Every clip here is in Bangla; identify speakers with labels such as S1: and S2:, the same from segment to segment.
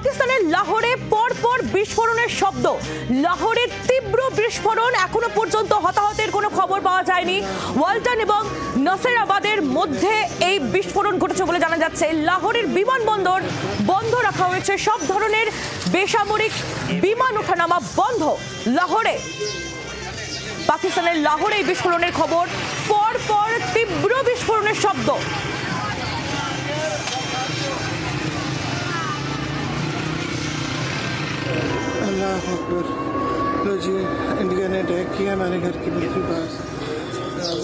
S1: পাকিস্তানের লাহোরে পরপর বিস্ফোরণের শব্দ, লাহোরের তীব্র বিস্ফোরণ, এখনো পর্যন্ত হতাহতের কোনো খবর পাওয়া যায়নি। ওয়ালটন এবং নাসিরাবাদের মধ্যে এই বিস্ফোরণ ঘটেছে বলে জানা যাচ্ছে। লাহোরের বিমানবন্দর বন্ধ রাখা হয়েছে, সব ধরনের বেসামরিক বিমান ওঠানামা বন্ধ। লাহোরে, পাকিস্তানের লাহোরে এই বিস্ফোরণের খবর, পরপর তীব্র বিস্ফোরণের শব্দ।
S2: अल्लाह अकबर। लो जी, इंडिया ने अटैक किया हमारे घर के बिल्कुल पास,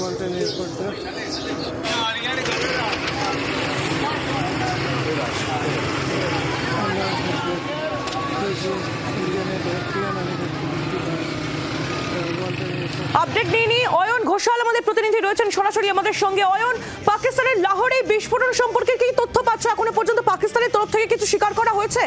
S2: वाल्टन एयरपोर्ट पर। अल्लाह अकबर। लो जी, इंडिया ने अटैक किया हमारे घर के बिल्कुल पास, वाल्टन एयरपोर्ट।
S1: আপডেট নিয়ে নিই, অয়ন ঘোষাল আমাদের প্রতিনিধি রয়েছেন সরাসরি আমাদের সঙ্গে। অয়ন, পাকিস্তানের লাহোরে বিস্ফোরণ সম্পর্কে কি তথ্য পাচ্ছ? এখনো পর্যন্ত পাকিস্তানের তরফ থেকে কিছু স্বীকার করা হয়েছে?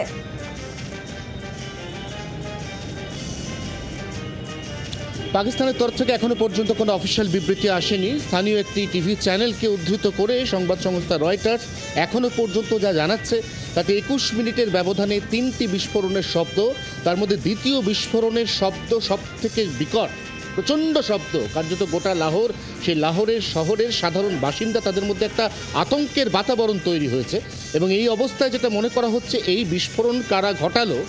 S3: পাকিস্তানের তরফ থেকে এখনো পর্যন্ত কোনো অফিসিয়াল বিবৃতি আসেনি। স্থানীয় একটি টিভি চ্যানেলকে উদ্ধৃত করে সংবাদ সংস্থা রয়টার্স এখনো পর্যন্ত যা জানাচ্ছে তাতে 21 মিনিটের ব্যবধানে 3টি বিস্ফোরণের শব্দ, তার মধ্যে দ্বিতীয় বিস্ফোরণের শব্দ সব থেকে বিকট, প্রচণ্ড শব্দ। কার্যত গোটা লাহোর, সেই লাহোরের শহরের সাধারণ বাসিন্দা, তাদের মধ্যে একটা আতঙ্কের বাতাবরণ তৈরি হয়েছে। এবং এই অবস্থায় যেটা মনে করা হচ্ছে, এই বিস্ফোরণ কারা ঘটালো,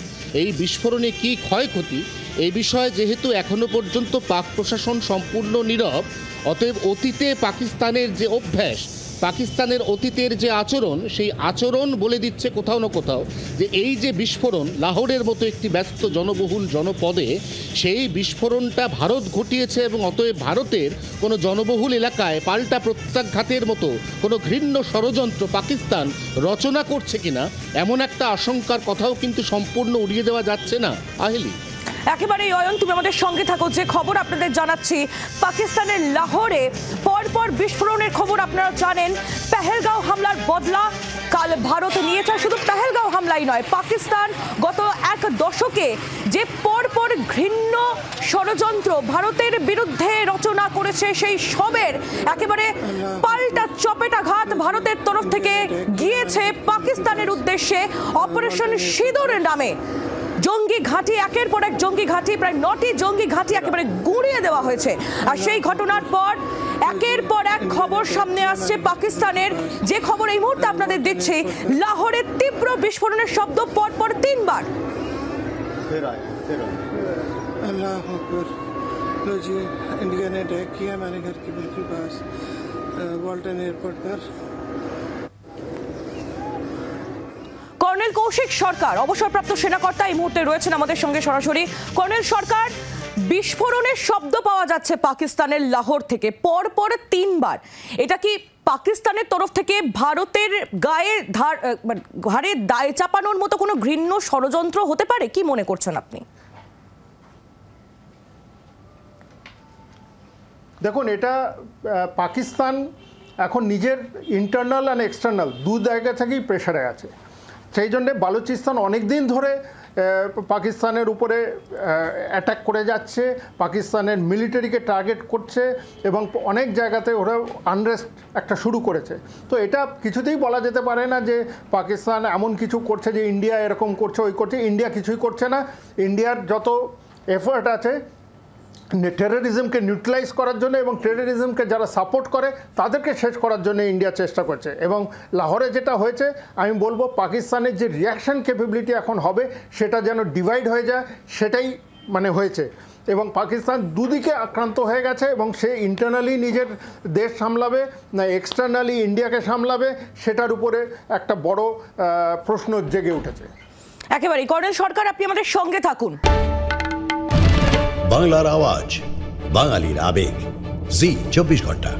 S3: এই বিস্ফোরণে কী ক্ষয়ক্ষতি, এই বিষয়ে যেহেতু এখনো পর্যন্ত পাক প্রশাসন সম্পূর্ণ নীরব, অতএব অতীতে পাকিস্তানের যে অভ্যাস, পাকিস্তানের অতীতের যে আচরণ, সেই আচরণ বলে দিচ্ছে কোথাও না কোথাও যে এই যে বিস্ফোরণ লাহোরের মতো একটি ব্যস্ত জনবহুল জনপদে, সেই বিস্ফোরণটা ভারত ঘটিয়েছে এবং অতএব ভারতের কোনো জনবহুল এলাকায় পাল্টা প্রত্যাঘাতের মতো কোনো ঘৃণ্য ষড়যন্ত্র পাকিস্তান রচনা করছে কিনা, এমন একটা আশঙ্কার কথাও কিন্তু সম্পূর্ণ উড়িয়ে দেওয়া যাচ্ছে না। আহেলি,
S1: একেবারেই অয়ন, তুমি আমাদের সঙ্গে থাকো। যে খবর আপনাদের জানাচ্ছি, পাকিস্তানের লাহোরে পরপর বিস্ফোরণের খবর আপনারা জানেন। পেহেলগাঁও হামলার বদলা কাল ভারত নিয়েছে। শুধু পেহেলগাঁও হামলাই নয়, পাকিস্তান গত এক দশকে যে পরপর ঘৃণ্য ষড়যন্ত্র ভারতের বিরুদ্ধে রচনা করেছে, সেই সবের একেবারে পাল্টা চপেটাঘাত ভারতের তরফ থেকে গিয়েছে পাকিস্তানের উদ্দেশ্যে। অপারেশন সিঁদুরের নামে জঙ্গি ঘাঁটি, একের পর এক জঙ্গি ঘাঁটি, প্রায় 9টি জঙ্গি ঘাঁটি একেবারে গুঁড়িয়ে দেওয়া হয়েছে। আর সেই ঘটনার পর একের পর এক খবর সামনে আসছে পাকিস্তানের। যে খবর এই মুহূর্তে আপনাদের দিচ্ছি, লাহোরের তীব্র বিস্ফোরণের শব্দ পরপর 3 বার।
S2: अल्लाह अकबर। लो जी, इंडिया ने अटैक किया हमारे घर के बिल्कुल पास, वाल्टन एयरपोर्ट पर।
S1: কর্নেল কৌশিক সরকার, অবসরপ্রাপ্ত সেনাকর্তা, এই মুহূর্তে রয়েছেন আমাদের সঙ্গে সরাসরি। কর্নেল সরকার, বিস্ফোরণের শব্দ পাওয়া যাচ্ছে পাকিস্তানের লাহোর থেকে পরপর 3 বার। এটা কি পাকিস্তানের তরফ থেকে ভারতের ঘাড়ে দায় চাপানোর মতো কোনো ঘৃণ্য ষড়যন্ত্র হতে পারে? কি মনে করছেন আপনি?
S4: দেখুন, এটা পাকিস্তান এখন নিজের ইন্টারনাল অ্যান্ড এক্সটার্নাল দু জায়গা থেকেই প্রেশারে আছে। সেই জন্যে বালুচিস্তান অনেক দিন ধরে পাকিস্তানের উপরে অ্যাটাক করে যাচ্ছে, পাকিস্তানের মিলিটারিকে টার্গেট করছে এবং অনেক জায়গাতে ওরা আনরেস্ট একটা শুরু করেছে। তো এটা কিছুতেই বলা যেতে পারে না যে পাকিস্তান এমন কিছু করছে যে ইন্ডিয়া এরকম করছে, ওই করছে। ইন্ডিয়া কিছুই করছে না। ইন্ডিয়ার যত এফোর্ট আছে টেররিজমকে নিউট্রালাইজ করার জন্য এবং টেররিজমকে যারা সাপোর্ট করে তাদেরকে শেষ করার জন্য ইন্ডিয়া চেষ্টা করছে। এবং লাহোরে যেটা হয়েছে, আমি বলবো পাকিস্তানের যে রিয়াকশন ক্যাপাবিলিটি এখন হবে সেটা যেন ডিভাইড হয়ে যায়, সেটাই মানে হয়েছে। এবং পাকিস্তান দুদিকে আক্রান্ত হয়ে গেছে এবং সে ইন্টারনালি নিজের দেশ সামলাবে না এক্সটার্নালি ইন্ডিয়াকে সামলাবে, সেটার উপরে একটা বড় প্রশ্ন জেগে উঠেছে।
S1: একেবারেই কর্নেল সরকার, আপনি আমাদের সঙ্গে থাকুন।
S5: বাংলার আওয়াজ, বাঙালির আবেগ, জি 24 ঘন্টা।